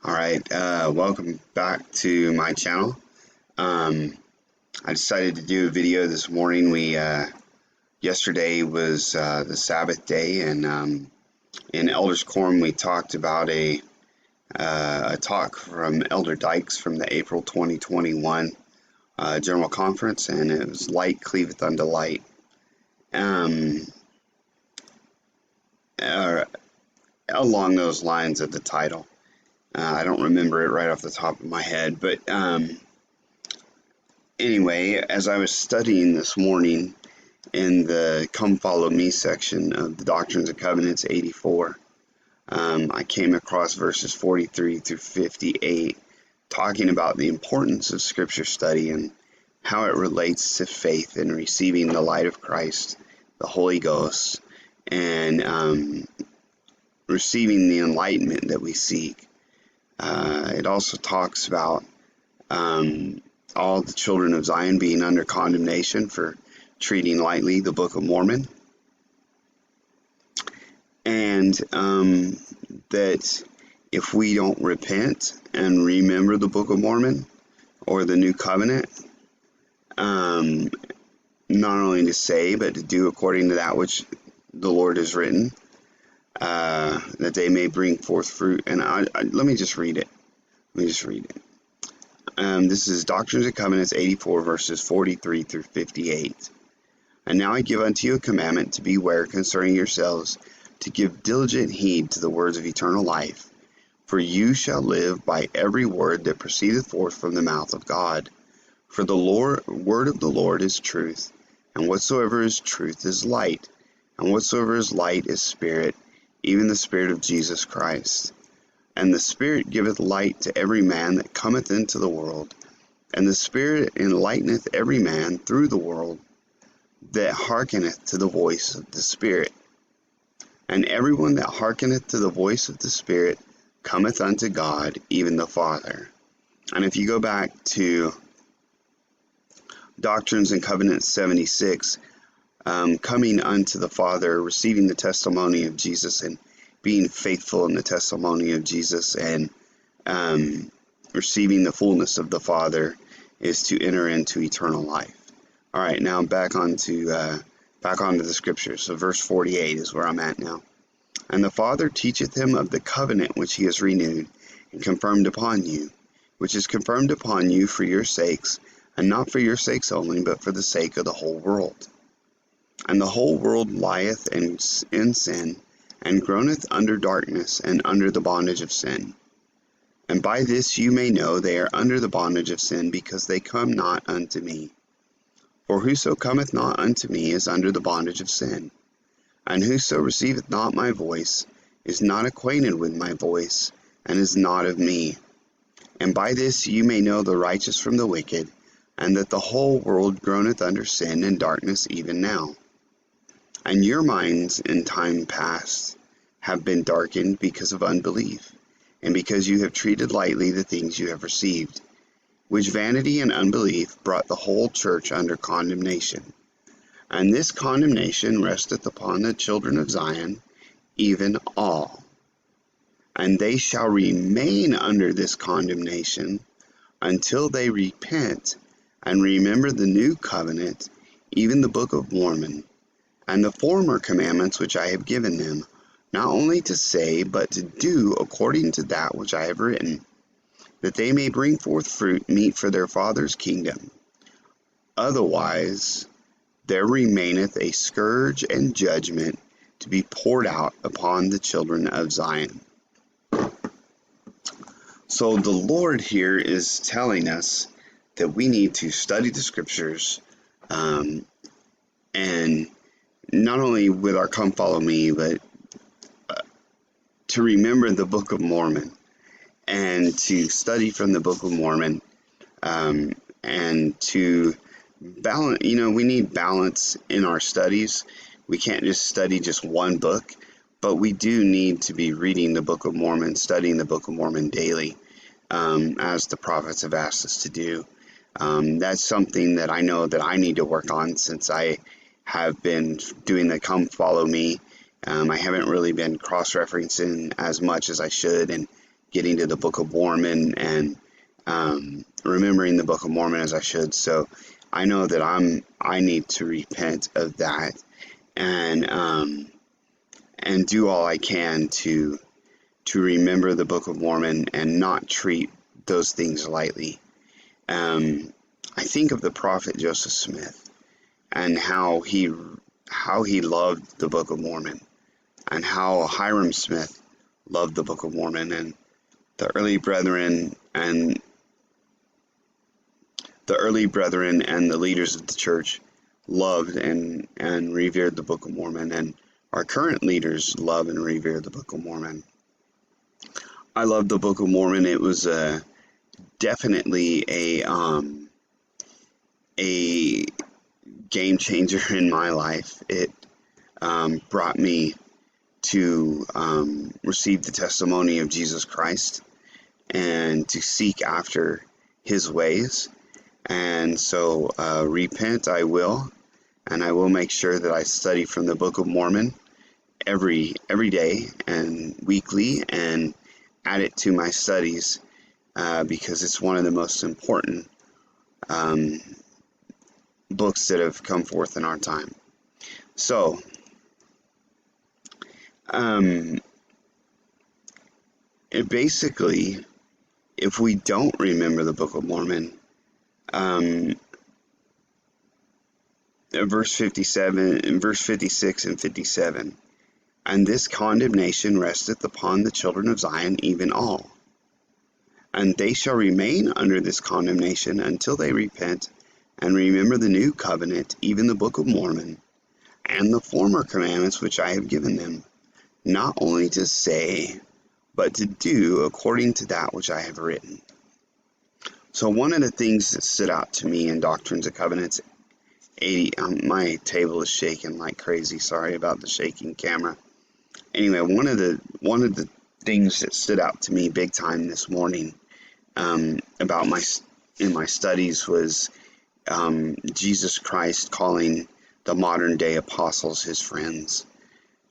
All right, welcome back to my channel. I decided to do a video this morning. Yesterday was the Sabbath day, and in Elders Quorum we talked about a talk from Elder Dykes from the April 2021 General Conference, and it was "Light Cleaveth unto Light." Uh, Along those lines of the title. I don't remember it right off the top of my head, but anyway, as I was studying this morning in the Come Follow Me section of the Doctrines and Covenants 84, I came across verses 43 through 58 talking about the importance of Scripture study and how it relates to faith and receiving the light of Christ, the Holy Ghost, and receiving the enlightenment that we seek. It also talks about all the children of Zion being under condemnation for treating lightly the Book of Mormon, and that if we don't repent and remember the Book of Mormon or the New Covenant, not only to say but to do according to that which the Lord has written, that they may bring forth fruit. And let me just read it. This is Doctrines and Covenants 84, verses 43 through 58. And now I give unto you a commandment to beware concerning yourselves, to give diligent heed to the words of eternal life. For you shall live by every word that proceedeth forth from the mouth of God. For the word of the Lord is truth, and whatsoever is truth is light, and whatsoever is light is spirit, even the Spirit of Jesus Christ. And the Spirit giveth light to every man that cometh into the world, and the Spirit enlighteneth every man through the world that hearkeneth to the voice of the Spirit. And everyone that hearkeneth to the voice of the Spirit cometh unto God, even the Father. And if you go back to Doctrines and Covenants 76, coming unto the Father, receiving the testimony of Jesus, and being faithful in the testimony of Jesus, and receiving the fullness of the Father is to enter into eternal life. All right, now back onto the scriptures. So verse 48 is where I'm at now. And the Father teacheth him of the covenant which he has renewed and confirmed upon you, which is confirmed upon you for your sakes, and not for your sakes only, but for the sake of the whole world. And the whole world lieth in sin, and groaneth under darkness, and under the bondage of sin. And by this you may know they are under the bondage of sin, because they come not unto me. For whoso cometh not unto me is under the bondage of sin. And whoso receiveth not my voice is not acquainted with my voice, and is not of me. And by this you may know the righteous from the wicked, and that the whole world groaneth under sin and darkness even now. And your minds in time past have been darkened because of unbelief, and because you have treated lightly the things you have received, which vanity and unbelief brought the whole church under condemnation. And this condemnation resteth upon the children of Zion, even all. And they shall remain under this condemnation until they repent and remember the new covenant, even the Book of Mormon, and the former commandments which I have given them, not only to say, but to do according to that which I have written, that they may bring forth fruit meet for their Father's kingdom. Otherwise there remaineth a scourge and judgment to be poured out upon the children of Zion. So the Lord here is telling us that we need to study the scriptures, and not only with our Come Follow Me, but to remember the Book of Mormon, and to study from the Book of Mormon, and to balance. We need balance in our studies. We can't just study just one book, but we do need to be reading the Book of Mormon, studying the Book of Mormon daily, as the prophets have asked us to do. That's something that I know that I need to work on, since I have been doing the Come Follow Me. I haven't really been cross-referencing as much as I should, and getting to the Book of Mormon and remembering the Book of Mormon as I should. So I know that I need to repent of that and do all I can to remember the Book of Mormon and not treat those things lightly. I think of the prophet Joseph Smith and how he loved the Book of Mormon, and how Hiram Smith loved the Book of Mormon, and the early brethren and the leaders of the church loved and revered the Book of Mormon, and our current leaders love and revere the Book of Mormon. I love the Book of Mormon. It was definitely a game changer in my life. It brought me to receive the testimony of Jesus Christ and to seek after his ways. And so repent I will, and I will make sure that I study from the Book of Mormon every day and weekly, and add it to my studies because it's one of the most important books that have come forth in our time. So basically, if we don't remember the Book of Mormon, verse 57, verse 56 and 57, and this condemnation resteth upon the children of Zion, even all. And they shall remain under this condemnation until they repent and remember the new covenant, even the Book of Mormon, and the former commandments which I have given them, not only to say, but to do according to that which I have written. So one of the things that stood out to me in Doctrines and Covenants 80, my table is shaking like crazy. Sorry about the shaking camera. Anyway, one of the things that stood out to me big time this morning about in my studies was Jesus Christ calling the modern day apostles his friends,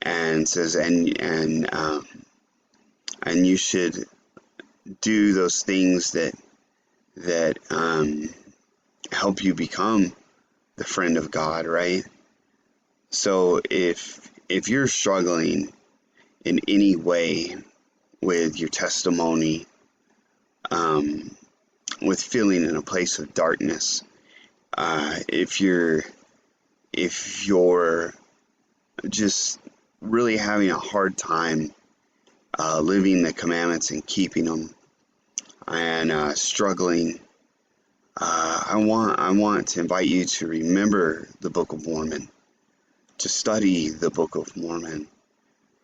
and says and you should do those things that help you become the friend of God, right? So if you're struggling in any way with your testimony, with feeling in a place of darkness, if you're just really having a hard time living the commandments and keeping them, and struggling, I want to invite you to remember the Book of Mormon, to study the Book of Mormon,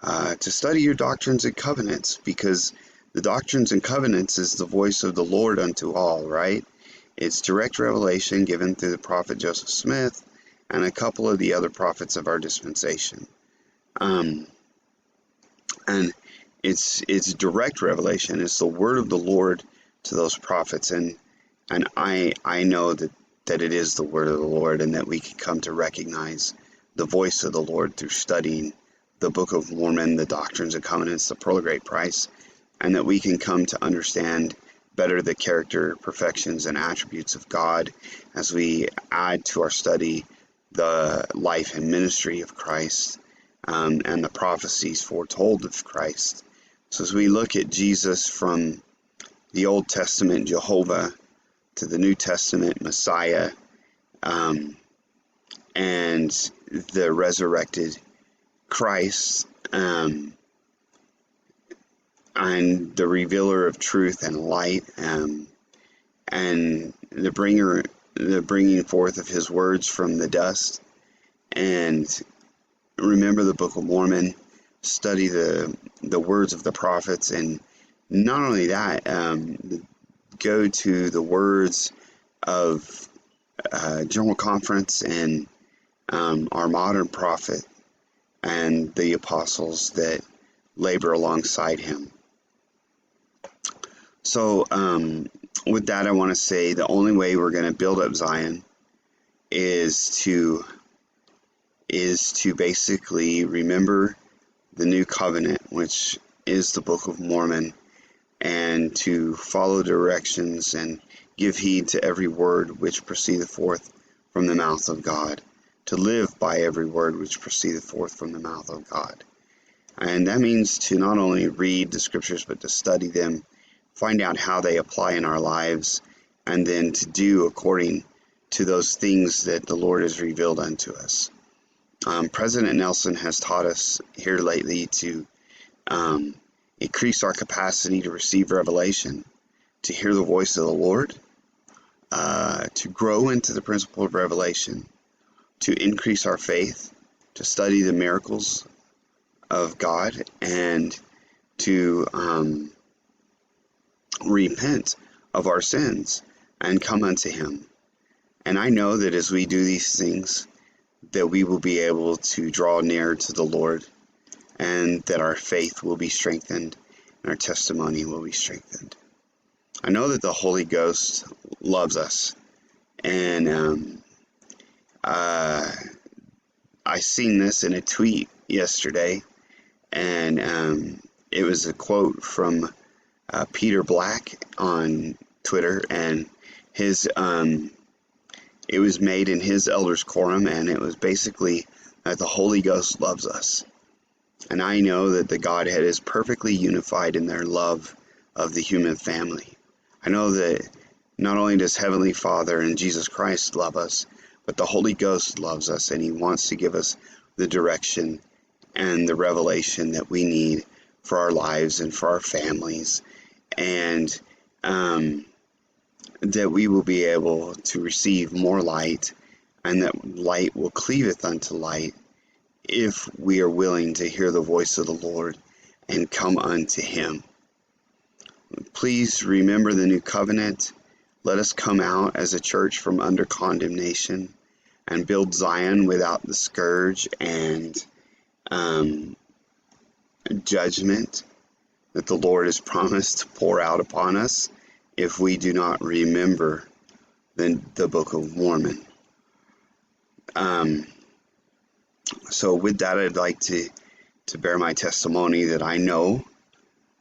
to study your Doctrines and Covenants, because the Doctrines and Covenants is the voice of the Lord unto all, right? It's direct revelation given through the prophet Joseph Smith and a couple of the other prophets of our dispensation. And it's direct revelation. It's the word of the Lord to those prophets, and I know that it is the word of the Lord, and that we can come to recognize the voice of the Lord through studying the Book of Mormon, the Doctrines and Covenants, the Pearl of Great Price, and that we can come to understand better the character, perfections, and attributes of God as we add to our study the life and ministry of Christ, and the prophecies foretold of Christ. So as we look at Jesus from the Old Testament Jehovah to the New Testament Messiah, and the resurrected Christ, and the revealer of truth and light, and the bringing forth of his words from the dust, and remember the Book of Mormon, study the words of the prophets, and not only that, go to the words of General Conference and our modern prophet and the apostles that labor alongside him. So with that, I want to say the only way we're going to build up Zion is to basically remember the new covenant, which is the Book of Mormon, and to follow directions and give heed to every word which proceedeth forth from the mouth of God, to live by every word which proceedeth forth from the mouth of God. And that means to not only read the scriptures, but to study them, find out how they apply in our lives, and then to do according to those things that the Lord has revealed unto us. President Nelson has taught us here lately to increase our capacity to receive revelation, to hear the voice of the Lord, to grow into the principle of revelation, to increase our faith, to study the miracles of God, and to repent of our sins and come unto Him. And I know that as we do these things, that we will be able to draw near to the Lord, and that our faith will be strengthened and our testimony will be strengthened. I know that the Holy Ghost loves us, and I seen this in a tweet yesterday, and it was a quote from Peter Black on Twitter, and his it was made in his elders quorum, and it was basically that the Holy Ghost loves us. And I know that the Godhead is perfectly unified in their love of the human family. I know that not only does Heavenly Father and Jesus Christ love us, but the Holy Ghost loves us, and He wants to give us the direction and the revelation that we need for our lives and for our families, and that we will be able to receive more light, and that light will cleaveth unto light if we are willing to hear the voice of the Lord and come unto Him. Please remember the new covenant. Let us come out as a church from under condemnation and build Zion without the scourge and judgment that the Lord has promised to pour out upon us if we do not remember the Book of Mormon. So with that, I'd like to bear my testimony that I know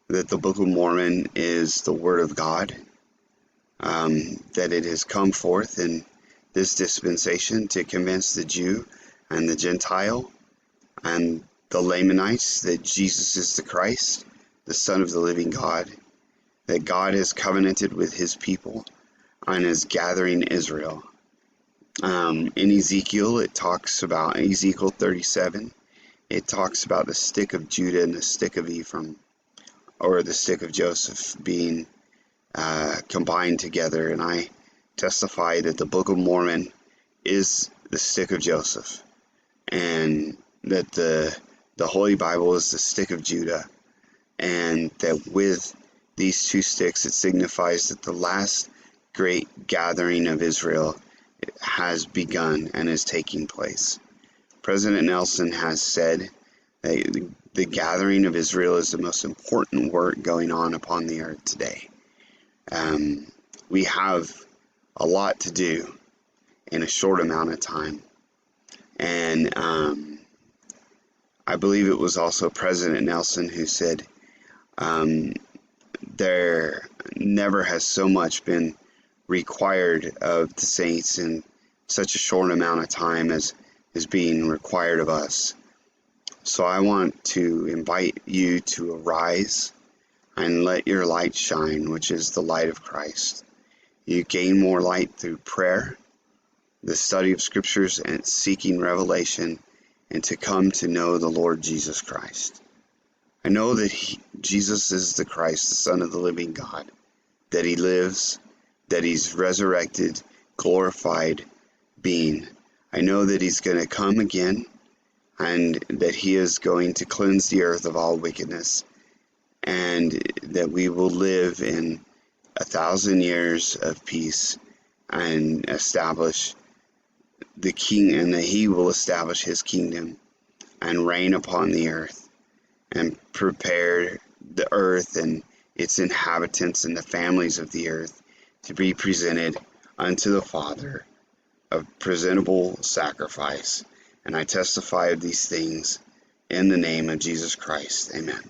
that the Book of Mormon is the Word of God, that it has come forth in this dispensation to convince the Jew and the Gentile and the Lamanites that Jesus is the Christ, the Son of the living God, that God has covenanted with His people and is gathering Israel. In Ezekiel, it talks about, Ezekiel 37, it talks about the stick of Judah and the stick of Ephraim, or the stick of Joseph being combined together. And I testify that the Book of Mormon is the stick of Joseph, and that the Holy Bible is the stick of Judah, and that with these two sticks, it signifies that the last great gathering of Israel has begun and is taking place. President Nelson has said that the gathering of Israel is the most important work going on upon the earth today. We have a lot to do in a short amount of time. And I believe it was also President Nelson who said, there never has so much been required of the saints in such a short amount of time as is being required of us. So I want to invite you to arise and let your light shine, which is the light of Christ. You gain more light through prayer, the study of scriptures, and seeking revelation, and to come to know the Lord Jesus Christ. I know that Jesus is the Christ, the Son of the living God, that He lives, that He's resurrected, glorified being. I know that He's going to come again, and that He is going to cleanse the earth of all wickedness, and that we will live in 1,000 years of peace and establish the king, and that He will establish His kingdom and reign upon the earth and prepare the earth and its inhabitants and the families of the earth to be presented unto the Father, a presentable sacrifice. And I testify of these things in the name of Jesus Christ. Amen.